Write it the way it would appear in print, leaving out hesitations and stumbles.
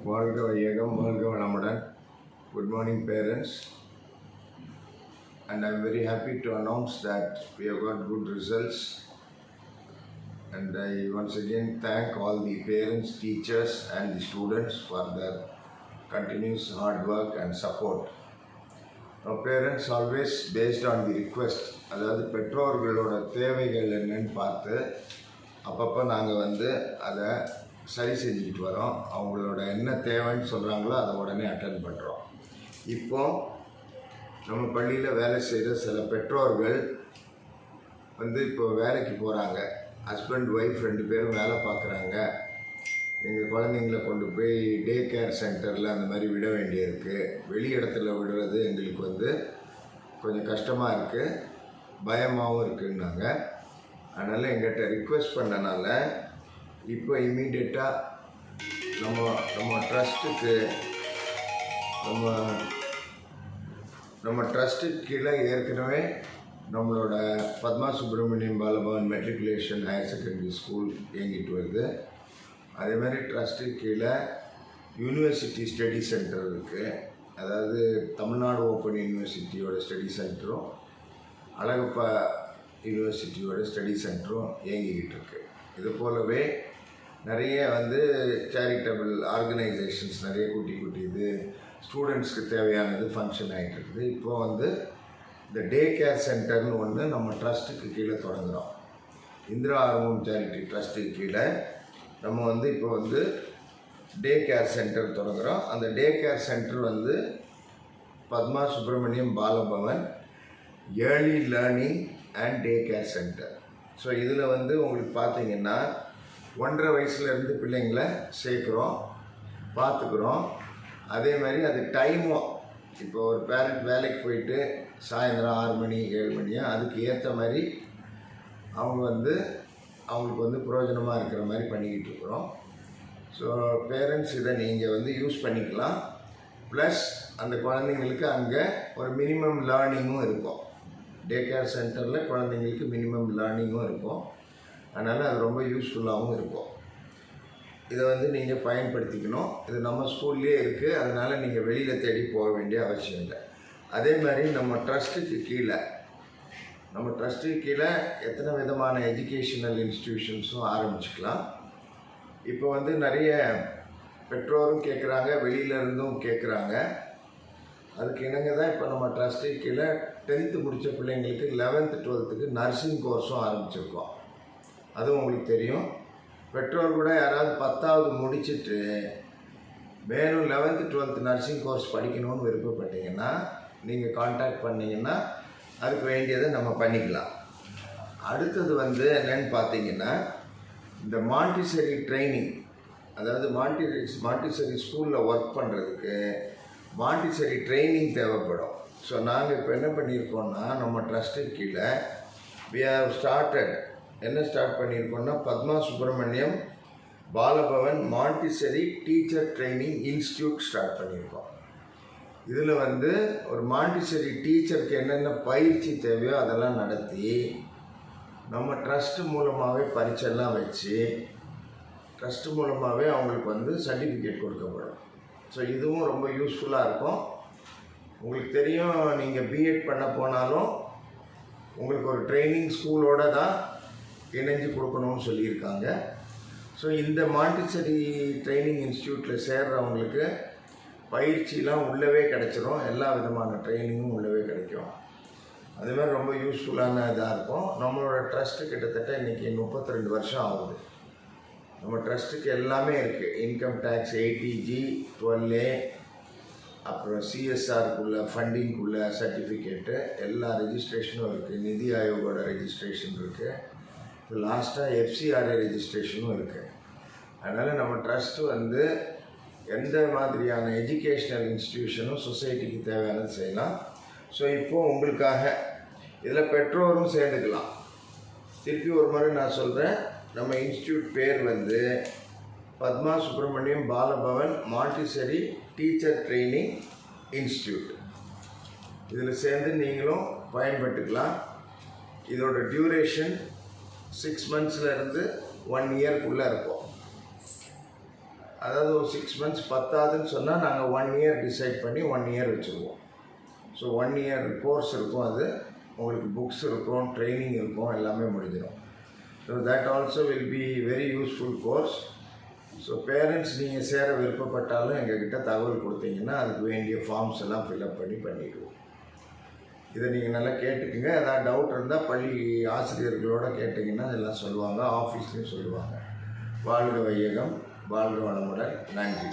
வாழ்க வையகம் வாழ்க வளமுடன். Good morning parents, and I'm very happy to announce that we have got good results, and I once again thank all the parents, teachers and the students for their continuous hard work and support. Now parents always based on the request, அதாவது பெற்றோர்களோட தேவைகள் என்னன்னு பார்த்து அப்பப்போ நாங்கள் அதை சரி செஞ்சுக்கிட்டு வரோம். அவங்களோட என்ன தேவைன்னு சொல்கிறாங்களோ அதை உடனே அட்டென்ட் பண்ணுறோம். இப்போது நம்ம பள்ளியில் வேலை செய்கிற சில பெற்றோர்கள் இப்போ வேலைக்கு போகிறாங்க. ஹஸ்பண்ட் ஒய்ஃப் 2 பேரும் வேலை பார்க்குறாங்க. எங்கள் குழந்தைங்கள கொண்டு போய் டே கேர் சென்டரில் அந்த மாதிரி விட வேண்டியிருக்கு. வெளி இடத்துல விடுறது எங்களுக்கு கொஞ்சம் கஷ்டமாக இருக்குது, பயமாகவும் இருக்குன்னாங்க. அதனால் எங்கிட்ட ரிக்வெஸ்ட் பண்ணனால இப்போ இம்மீடியட்டாக நம்ம ட்ரஸ்ட்டுக்கு நம்ம ட்ரஸ்ட்டுக்கு கீழே ஏற்கனவே நம்மளோட Padma Subramaniam Bala Bhavan matriculation higher secondary school இயங்கிட்டு வருது. அதேமாதிரி ட்ரஸ்ட்டுக்கு கீழே யூனிவர்சிட்டி ஸ்டடி சென்டர் இருக்குது. அதாவது தமிழ்நாடு ஓப்பன் யூனிவர்சிட்டியோட ஸ்டடி சென்டரும் அழகப்பா யூனிவர்சிட்டியோட ஸ்டடி சென்டரும் இயங்கிக்கிட்டு இருக்குது. இது போலவே நிறைய சேரிட்டபிள் ஆர்கனைசேஷன்ஸ் நிறைய குட்டி இது ஸ்டூடெண்ட்ஸ்க்கு தேவையானது ஃபங்க்ஷன் ஆகிட்டு இருக்குது. இப்போது இந்த டே கேர் சென்டர்னு ஒன்று நம்ம ட்ரஸ்ட்டுக்கு கீழே தொடங்குகிறோம். இந்திரா ஆர்வம் சேரிட்டி ட்ரஸ்ட்டுக்கு கீழே நம்ம இப்போ டே கேர் சென்டர் தொடங்குகிறோம். அந்த day care centre Padma Subramaniam Bala Bhavan early learning and day care centre. So இதில் உங்களுக்கு பார்த்தீங்கன்னா 1.5 வயசுலேருந்து பிள்ளைங்களை சேர்க்குறோம், பார்த்துக்குறோம். அதே மாதிரி அது டைமும் இப்போ ஒரு பேரண்ட் வேலைக்கு போயிட்டு சாயந்தரம் 6 மணி 7 மணியா அதுக்கு ஏற்ற மாதிரி அவங்க அவங்களுக்கு பிரயோஜனமாக இருக்கிற மாதிரி பண்ணிக்கிட்டு இருக்கிறோம். ஸோ பேரண்ட்ஸ் இதை நீங்கள் யூஸ் பண்ணிக்கலாம். ப்ளஸ் அந்த குழந்தைங்களுக்கு அங்கே ஒரு மினிமம் லேர்னிங்கும் இருக்கும். டே கேர் சென்டரில் குழந்தைங்களுக்கு மினிமம் லேர்னிங்கும் இருக்கும். அதனால் அது ரொம்ப யூஸ்ஃபுல்லாகவும் இருக்கும். இதை நீங்கள் பயன்படுத்திக்கணும். இது நம்ம ஸ்கூல்லேயே இருக்குது. அதனால் நீங்கள் வெளியில் தேடி போக வேண்டிய அவசியம் இல்லை. அதே மாதிரி நம்ம ட்ரஸ்ட்டுக்கு கீழே எத்தனை விதமான எஜுகேஷ்னல் இன்ஸ்டிடியூஷன்ஸும் ஆரம்பிச்சுக்கலாம். இப்போ நிறைய பெற்றோரும் கேட்குறாங்க, வெளியிலேருந்தும் கேட்குறாங்க. அதுக்கு இணங்க தான் இப்போ நம்ம ட்ரஸ்ட்டுக்கு கீழே 10th முடித்த பிள்ளைங்களுக்கு 11th 12th நர்சிங் கோர்ஸும் ஆரம்பிச்சிருக்கோம். அதுவும் உங்களுக்கு தெரியும். பெற்றோர் கூட யாராவது 10வது முடிச்சுட்டு மேலும் 11th 12th நர்சிங் கோர்ஸ் படிக்கணும்னு விருப்பப்பட்டீங்கன்னா நீங்கள் கான்டாக்ட் பண்ணிங்கன்னா அதுக்கு வேண்டியதை நம்ம பண்ணிக்கலாம். அடுத்தது என்னென்னு பார்த்தீங்கன்னா இந்த மாண்டிசரி ட்ரைனிங், அதாவது மாண்டிசரி ஸ்கூலில் ஒர்க் பண்ணுறதுக்கு மாண்டிசரி ட்ரைனிங் தேவைப்படும். ஸோ நாங்கள் இப்போ என்ன பண்ணியிருக்கோம்னா நம்ம ட்ரஸ்ட்டுக்கு கீழே ஸ்டார்ட் பண்ணியிருக்கோம்னா Padma Subramaniam Balabhavan Montessori teacher training institute start பண்ணியிருக்கோம். இதில் ஒரு மாண்டிசரி டீச்சருக்கு என்னென்ன பயிற்சி தேவையோ அதெல்லாம் நடத்தி நம்ம ட்ரஸ்ட்டு மூலமாகவே பரீட்சைலாம் வச்சு ட்ரஸ்ட்டு மூலமாகவே அவங்களுக்கு சர்டிஃபிகேட் கொடுக்கப்படும். ஸோ இதுவும் ரொம்ப யூஸ்ஃபுல்லாக இருக்கும். உங்களுக்கு தெரியும், நீங்கள் பிஎட் பண்ண போனாலும் உங்களுக்கு ஒரு ட்ரைனிங் ஸ்கூலோடு தான் இணைஞ்சு கொடுக்கணும்னு சொல்லியிருக்காங்க. ஸோ இந்த மாண்டிசரி ட்ரைனிங் இன்ஸ்டியூட்டில் சேர்றவங்களுக்கு பயிற்சிலாம் உள்ளவே கிடச்சிரும். எல்லா விதமான ட்ரைனிங்கும் உள்ளவே கிடைக்கும். அதுமாதிரி ரொம்ப யூஸ்ஃபுல்லான இதாக இருக்கும். நம்மளோட ட்ரஸ்ட்டு கிட்டத்தட்ட இன்றைக்கி 32 வருஷம் ஆகுது. நம்ம ட்ரஸ்ட்டுக்கு எல்லாமே இருக்குது. இன்கம் டேக்ஸ் 80G 12A, அப்புறம் சிஎஸ்ஆருக்குள்ள ஃபண்டிங்குள்ள சர்டிஃபிகேட்டு எல்லா ரெஜிஸ்ட்ரேஷனும் இருக்குது. நிதி ஆயோகோட ரெஜிஸ்ட்ரேஷன் இருக்குது. இப்போ லாஸ்ட்டாக FCRA ரெஜிஸ்ட்ரேஷனும் இருக்குது. அதனால் நம்ம ட்ரஸ்ட்டு எந்த மாதிரியான எஜுகேஷ்னல் இன்ஸ்டிடியூஷனும் சொசைட்டிக்கு தேவையானது செய்யலாம். ஸோ இப்போது உங்களுக்காக இதில் பெற்றோரும் சேர்ந்துக்கலாம். திருப்பி ஒரு முறை நான் சொல்கிறேன். நம்ம இன்ஸ்டியூட் பேர் Padma Subramaniam Balabhavan Montessori teacher training institute. இதில் சேர்ந்து நீங்களும் பயன்பட்டுக்கலாம். இதோட டியூரேஷன் 6 monthsலேருந்து 1 yearக்குள்ளே இருக்கும். அதாவது ஒரு 6 மந்த்ஸ் பத்தாதுன்னு சொன்னால் நாங்கள் 1 இயர் டிசைட் பண்ணி 1 இயர் வச்சுருவோம். ஸோ 1 இயர் கோர்ஸ் இருக்கும், அது உங்களுக்கு புக்ஸ் இருக்கும், ட்ரைனிங் இருக்கும், எல்லாமே முடிஞ்சிடும். So that also will be very useful course. So parents நீங்கள் சேர விருப்பப்பட்டாலும் எங்ககிட்ட தகவல் கொடுத்தீங்கன்னா அதுக்கு வேண்டிய ஃபார்ம்ஸ் எல்லாம் ஃபில்அப் பண்ணிடுவோம். இதை நீங்கள் நல்லா கேட்டுக்குங்க. ஏதாவது டவுட் இருந்தால் பள்ளி ஆசிரியர்களோடு கேட்டிங்கன்னா எல்லாம் சொல்லுவாங்க, ஆஃபீஸ்லேயும் சொல்லுவாங்க. வாழ்க வையகம், வாழ்க வளமுடன். நன்றி.